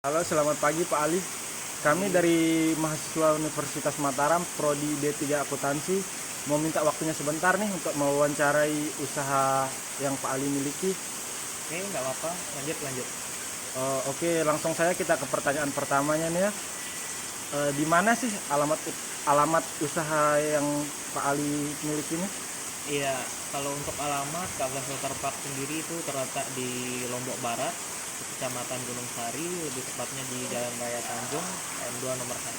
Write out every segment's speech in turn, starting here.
Halo, selamat pagi Pak Ali. Kami dari mahasiswa Universitas Mataram, Prodi D3 Akuntansi, mau minta waktunya sebentar nih untuk mewawancarai usaha yang Pak Ali miliki. Oke, nggak apa-apa. Lanjut. Oke, langsung saya kita ke pertanyaan pertamanya nih ya. Di mana sih alamat usaha yang Pak Ali miliki nih? Iya, kalau untuk alamat Kavlas Waterpark sendiri itu terletak di Lombok Barat, di Kecamatan Gunung Sari, lebih tepatnya di Jalan Raya Tanjung, M2 nomor 1.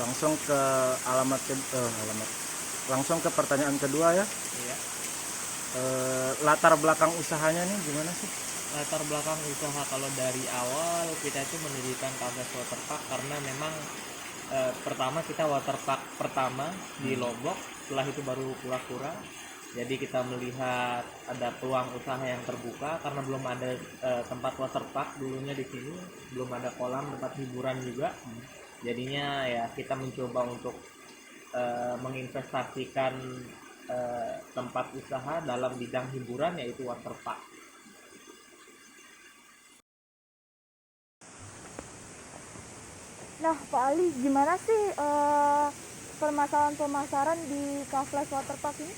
Langsung ke alamat. Langsung ke pertanyaan kedua ya. Iya. Latar belakang usahanya nih gimana sih? Latar belakang usaha kalau dari awal kita itu mendirikan Kavlas Waterpark karena memang pertama kita waterpark pertama di Lombok, setelah itu baru Kura-Kura. Jadi kita melihat ada peluang usaha yang terbuka karena belum ada tempat waterpark dulunya di sini, belum ada kolam tempat hiburan juga. Jadinya ya kita mencoba untuk menginvestasikan tempat usaha dalam bidang hiburan yaitu waterpark. Nah, Pak Ali, gimana sih permasalahan pemasaran di Kavlas Waterpark ini?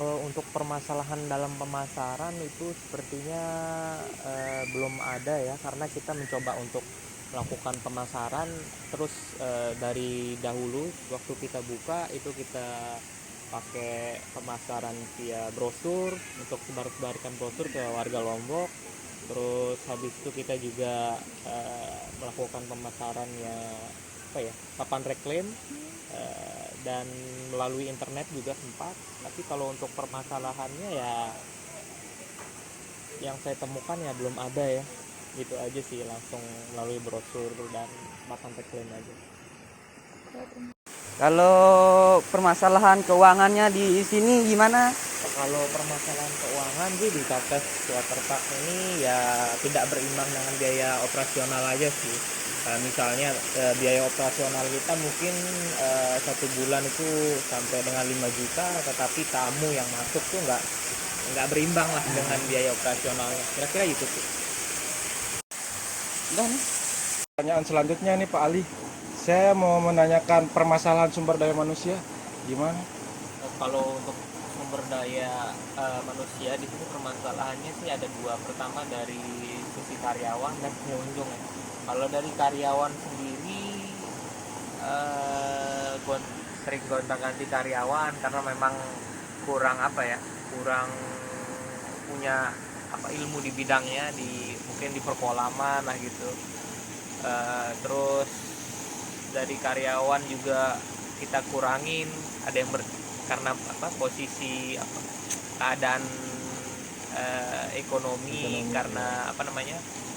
Untuk permasalahan dalam pemasaran itu sepertinya belum ada ya, karena kita mencoba untuk melakukan pemasaran terus dari dahulu waktu kita buka itu kita pakai pemasaran via brosur untuk sebar-sebarkan brosur ke warga Lombok. Terus habis itu kita juga melakukan pemasaran ya apa ya, papan reklam dan melalui internet juga sempat. Tapi kalau untuk permasalahannya ya yang saya temukan ya belum ada ya, gitu aja sih, langsung melalui brosur dan papan reklam aja. Kalau permasalahan keuangannya di sini gimana? Kalau permasalahan keuangan sih di Kavlas Waterpark ini ya tidak berimbang dengan biaya operasional aja sih. Misalnya biaya operasional kita mungkin satu bulan itu sampai dengan 5 juta, tetapi tamu yang masuk tuh nggak berimbang lah dengan biaya operasionalnya. Kira-kira itu sih. Udah nih. Pertanyaan selanjutnya nih Pak Ali. Saya mau menanyakan permasalahan sumber daya manusia. Gimana? Kalau untuk sumber daya manusia di sini permasalahannya sih ada dua. Pertama dari sisi karyawan dan pengunjung ya. Kalau dari karyawan sendiri sering gonta-ganti karyawan karena memang kurang kurang punya ilmu di bidangnya, mungkin di perkolaman lah gitu. Terus dari karyawan juga kita kurangin, ada yang karena posisi keadaan ekonomi karena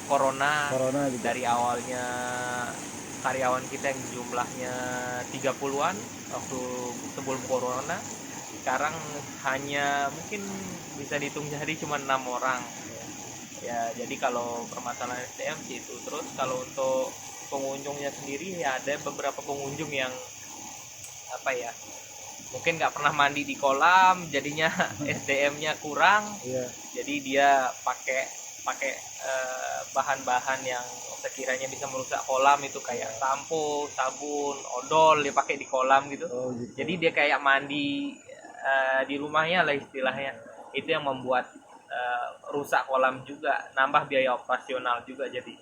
corona Juga. dari awalnya karyawan kita yang jumlahnya 30-an waktu sebelum corona, sekarang hanya mungkin bisa dihitung jari cuma 6 orang ya. Jadi kalau permasalahan SDM sih itu. Terus kalau untuk pengunjungnya sendiri ya ada beberapa pengunjung yang mungkin nggak pernah mandi di kolam, jadinya SDM-nya kurang. Jadi dia pakai bahan-bahan yang sekiranya bisa merusak kolam itu kayak sampo, sabun, odol dia pakai di kolam gitu. Jadi dia kayak mandi di rumahnya lah istilahnya. Itu yang membuat rusak kolam juga, nambah biaya operasional juga jadi.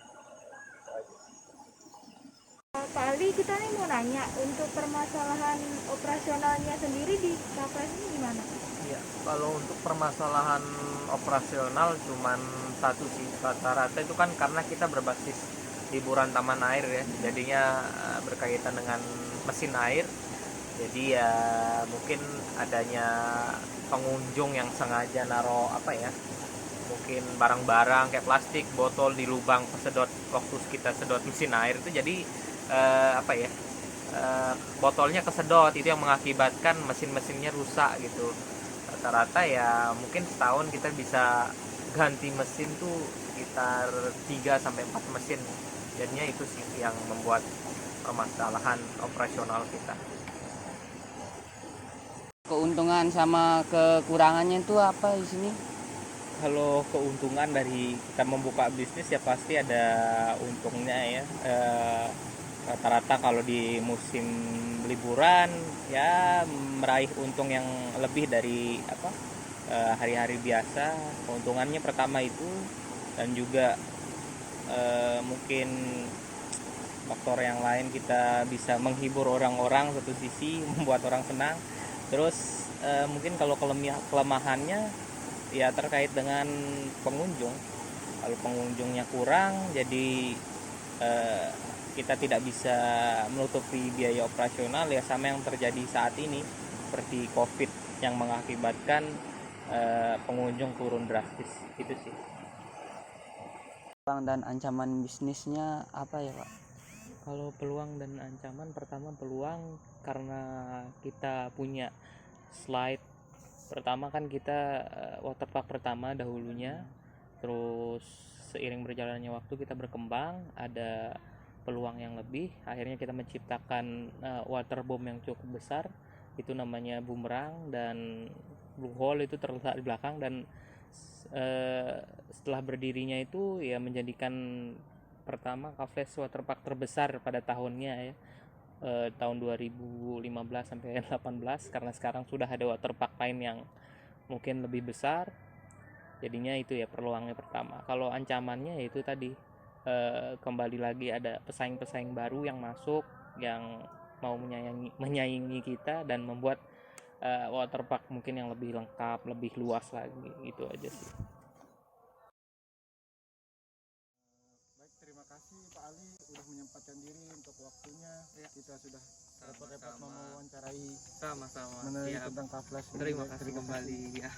Pak Ali, kita nih mau nanya, untuk permasalahan operasionalnya sendiri di Kavlas ini gimana? Ya, kalau untuk permasalahan operasional cuman satu sih, rata-rata itu kan karena kita berbasis hiburan taman air ya, jadinya berkaitan dengan mesin air. Jadi ya mungkin adanya pengunjung yang sengaja naro mungkin barang-barang kayak plastik, botol di lubang pesedot waktu kita sedot mesin air itu, jadi botolnya kesedot, itu yang mengakibatkan mesin-mesinnya rusak gitu. Rata-rata ya mungkin setahun kita bisa ganti mesin tuh sekitar 3-4 mesin. Jadinya itu sih yang membuat permasalahan operasional kita. Keuntungan sama kekurangannya itu apa di sini? kalau keuntungan dari kita membuka bisnis ya pasti ada untungnya ya. Rata-rata kalau di musim liburan ya meraih untung yang lebih dari hari-hari biasa. Keuntungannya pertama itu, dan juga mungkin faktor yang lain, kita bisa menghibur orang-orang satu sisi, membuat orang senang. Terus mungkin kalau kelemahannya ya terkait dengan pengunjung. Kalau pengunjungnya kurang, jadi kita tidak bisa menutupi biaya operasional, ya sama yang terjadi saat ini seperti COVID yang mengakibatkan pengunjung turun drastis. Itu sih. Peluang dan ancaman bisnisnya apa ya Pak? Kalau peluang dan ancaman, pertama peluang karena kita punya slide. Pertama kan kita waterpark pertama dahulunya, terus seiring berjalannya waktu kita berkembang, ada peluang yang lebih, akhirnya kita menciptakan waterbomb yang cukup besar, itu namanya Boomerang, dan Blue Hole itu terletak di belakang. Dan setelah berdirinya itu ya menjadikan pertama Kafles waterpark terbesar pada tahunnya ya, tahun 2015 sampai 18, karena sekarang sudah ada waterpark lain yang mungkin lebih besar. Jadinya itu ya peluangnya pertama. Kalau ancamannya yaitu tadi, kembali lagi ada pesaing-pesaing baru yang masuk, yang mau menyaingi kita dan membuat waterpark mungkin yang lebih lengkap, lebih luas lagi. Itu aja sih. Baik, terima kasih Pak Ali udah menyempatkan diri untuk waktunya. Kita sudah repot-repot mewawancarai Sama-sama. mengenai tentang Kafles. Terima kasih kembali ya.